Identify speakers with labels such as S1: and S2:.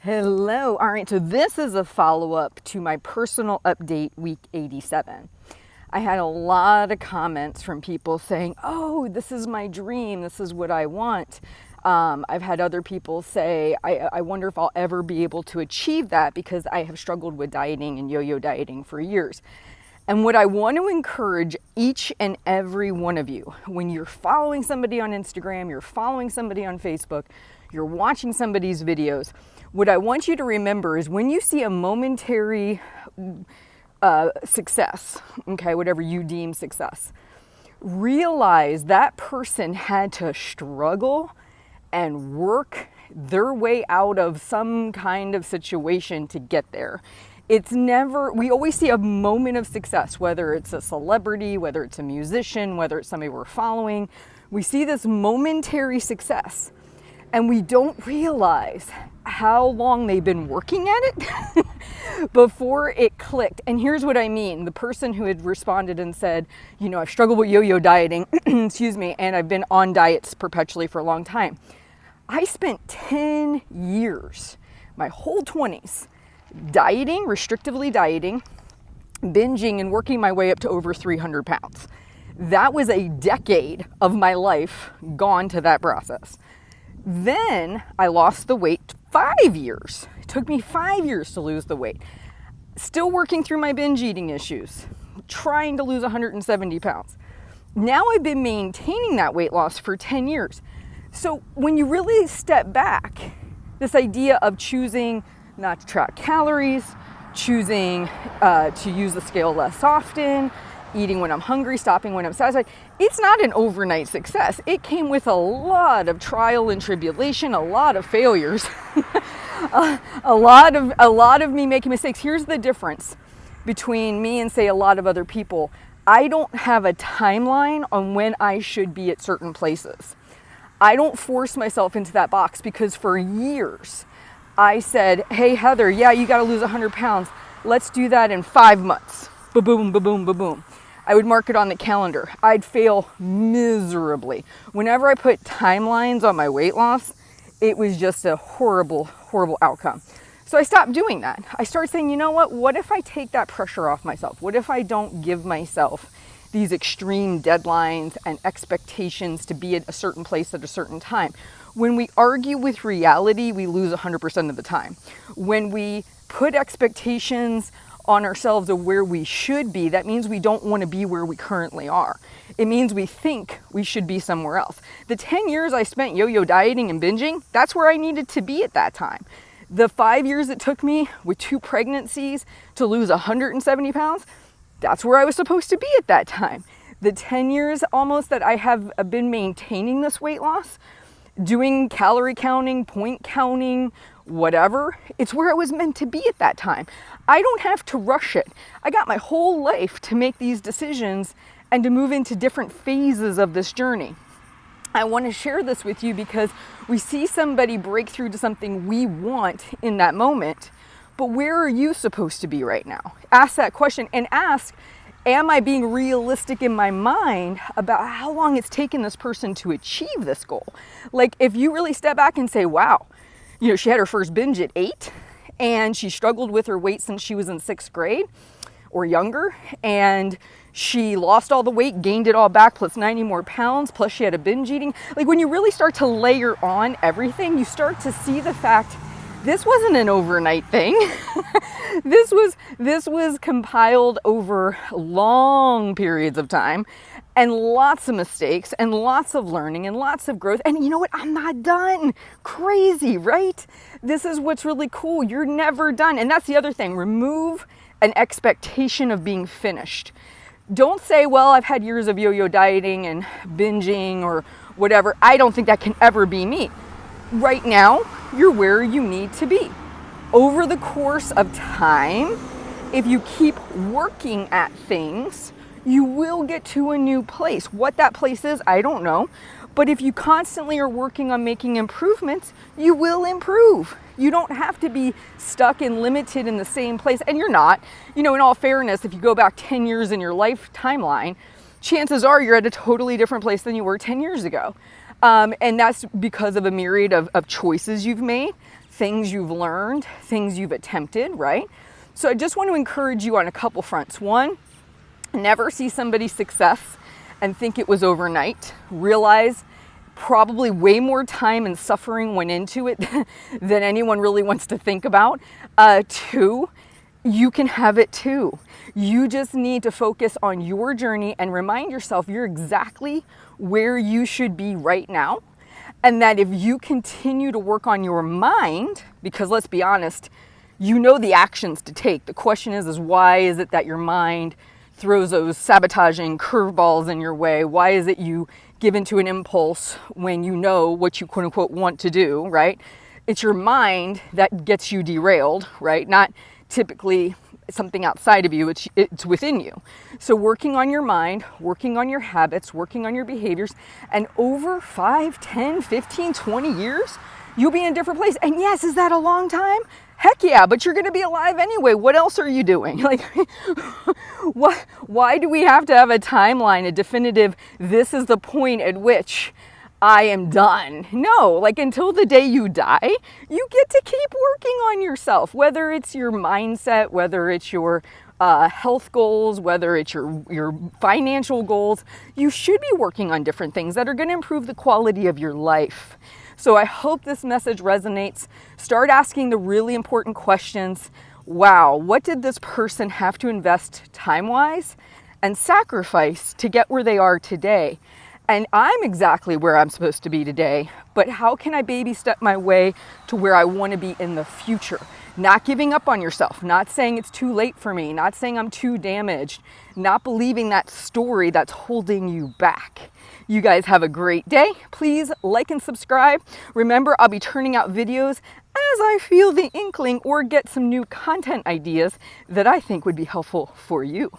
S1: Hello. All right, so this is a follow-up to my personal update week 87. I had a lot of comments from people saying, oh, this is my dream, this is what I want. I've had other people say, I wonder if I'll ever be able to achieve that because I have struggled with dieting and yo-yo dieting for years. And what I want to encourage each and every one of you, when you're following somebody on Instagram, you're following somebody on Facebook, you're watching somebody's videos, what I want you to remember is when you see a momentary success, okay, whatever you deem success, realize that person had to struggle and work their way out of some kind of situation to get there. It's never, we always see a moment of success, whether it's a celebrity, whether it's a musician, whether it's somebody we're following. We see this momentary success and we don't realize how long they've been working at it before it clicked. And here's what I mean. The person who had responded and said, you know, I've struggled with yo-yo dieting, excuse me, and I've been on diets perpetually for a long time. I spent 10 years, my whole 20s, dieting, restrictively dieting, binging, and working my way up to over 300 pounds. That was a decade of my life gone to that process. Then I lost the weight 5 years. It took me 5 years to lose the weight. Still working through my binge eating issues, trying to lose 170 pounds. Now I've been maintaining that weight loss for 10 years. So when you really step back, this idea of choosing not to track calories, choosing to use the scale less often, eating when I'm hungry, stopping when I'm satisfied, it's not an overnight success. It came with a lot of trial and tribulation, a lot of failures, a lot of me making mistakes. Here's the difference between me and, say, a lot of other people. I don't have a timeline on when I should be at certain places. I don't force myself into that box because for years I said, hey, Heather, yeah, you got to lose 100 pounds. Let's do that in 5 months. Ba-boom, ba-boom, ba-boom. I would mark it on the calendar. I'd fail miserably. Whenever I put timelines on my weight loss, it was just a horrible, horrible outcome. So I stopped doing that. I started saying, you know what if I take that pressure off myself? What if I don't give myself these extreme deadlines and expectations to be at a certain place at a certain time? When we argue with reality, we lose 100% of the time. When we put expectations on ourselves of where we should be, that means we don't want to be where we currently are. It means we think we should be somewhere else. The 10 years I spent yo-yo dieting and binging, that's where I needed to be at that time. The 5 years it took me with 2 pregnancies to lose 170 pounds, that's where I was supposed to be at that time. The 10 years almost that I have been maintaining this weight loss, doing calorie counting, point counting, whatever, it's where I was meant to be at that time. I don't have to rush it. I got my whole life to make these decisions and to move into different phases of this journey. I want to share this with you because we see somebody break through to something we want in that moment, but where are you supposed to be right now? Ask that question and ask, am I being realistic in my mind about how long it's taken this person to achieve this goal? Like if you really step back and say, wow, you know, she had her first binge at 8 and she struggled with her weight since she was in 6th grade or younger. And she lost all the weight, gained it all back, plus 90 more pounds, plus she had a binge eating. Like when you really start to layer on everything, you start to see the fact this wasn't an overnight thing. This was compiled over long periods of time and lots of mistakes and lots of learning and lots of growth. And you know what? I'm not done. Crazy, right? This is what's really cool. You're never done. And that's the other thing. Remove an expectation of being finished. Don't say, well, I've had years of yo-yo dieting and binging or whatever. I don't think that can ever be me. Right now, you're where you need to be. Over the course of time, if you keep working at things, you will get to a new place. What that place is, I don't know. But if you constantly are working on making improvements, you will improve. You don't have to be stuck and limited in the same place. And you're not. You know, in all fairness, if you go back 10 years in your life timeline, chances are you're at a totally different place than you were 10 years ago. And that's because of a myriad of choices you've made. things you've learned, things you've attempted, right? So I just want to encourage you on a couple fronts. One, never see somebody's success and think it was overnight. Realize probably way more time and suffering went into it than anyone really wants to think about. Two, you can have it too. You just need to focus on your journey and remind yourself you're exactly where you should be right now. And that if you continue to work on your mind, because let's be honest, you know the actions to take. The question is why is it that your mind throws those sabotaging curveballs in your way? Why is it you give into an impulse when you know what you quote unquote want to do, right? It's your mind that gets you derailed, right? Not typically something outside of you, it's within you. So working on your mind, working on your habits, working on your behaviors, and over 5, 10, 15, 20 years, you'll be in a different place. And yes, is that a long time? Heck yeah, but you're going to be alive anyway. What else are you doing? Like, why do we have to have a timeline, a definitive, this is the point at which I am done? No, like until the day you die, you get to keep working on yourself, whether it's your mindset, whether it's your health goals, whether it's your financial goals. You should be working on different things that are going to improve the quality of your life. So I hope this message resonates. Start asking the really important questions. Wow, what did this person have to invest time-wise and sacrifice to get where they are today? And I'm exactly where I'm supposed to be today, but how can I baby step my way to where I want to be in the future? Not giving up on yourself, not saying it's too late for me, not saying I'm too damaged, not believing that story that's holding you back. You guys have a great day. Please like and subscribe. Remember, I'll be turning out videos as I feel the inkling or get some new content ideas that I think would be helpful for you.